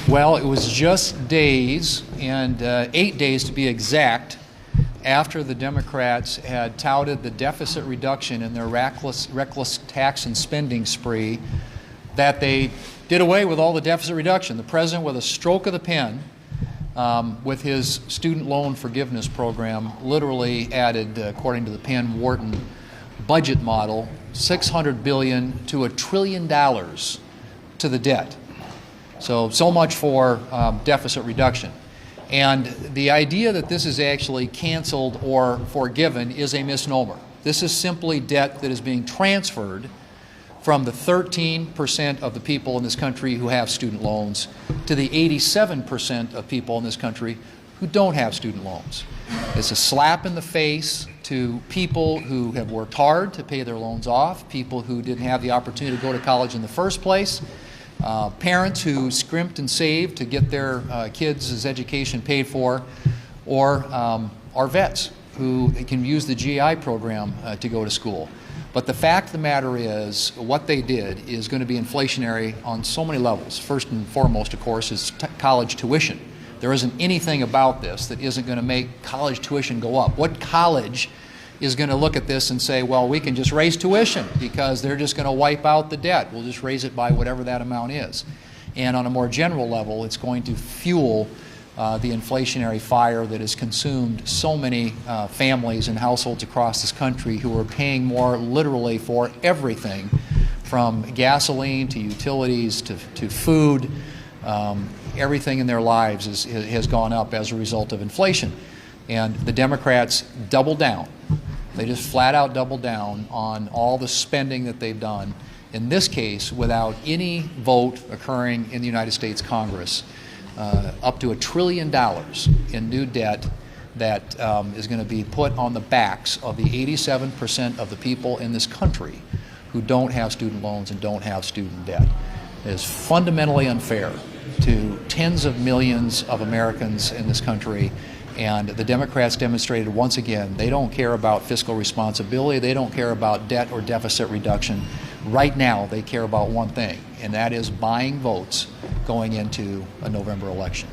Well, it was just days, and 8 days to be exact, after the Democrats had touted the deficit reduction in their reckless tax and spending spree, that they did away with all the deficit reduction. The president, with a stroke of the pen, with his student loan forgiveness program, literally added, according to the Penn-Wharton budget model, $600 billion to $1 trillion to the debt. So much for deficit reduction. And the idea that this is actually canceled or forgiven is a misnomer. This is simply debt that is being transferred from the 13% of the people in this country who have student loans to the 87% of people in this country who don't have student loans. It's a slap in the face to people who have worked hard to pay their loans off, people who didn't have the opportunity to go to college in the first place, parents who scrimped and saved to get their kids' education paid for, or our vets who can use the GI program to go to school. But the fact of the matter is, what they did is going to be inflationary on so many levels. First and foremost, of course, is college tuition. There isn't anything about this that isn't going to make college tuition go up. What college is going to look at this and say, well, we can just raise tuition because they're just going to wipe out the debt. We'll just raise it by whatever that amount is. And on a more general level, it's going to fuel the inflationary fire that has consumed so many families and households across this country who are paying more literally for everything from gasoline to utilities to food. Everything in their lives has gone up as a result of inflation. And the Democrats doubled down. They just flat out doubled down on all the spending that they've done, in this case without any vote occurring in the United States Congress. Up to $1 trillion in new debt that is going to be put on the backs of the 87% of the people in this country who don't have student loans and don't have student debt. It is fundamentally unfair to tens of millions of Americans in this country, and the Democrats demonstrated once again they don't care about fiscal responsibility, they don't care about debt or deficit reduction. Right now they care about one thing, and that is buying votes going into a November election.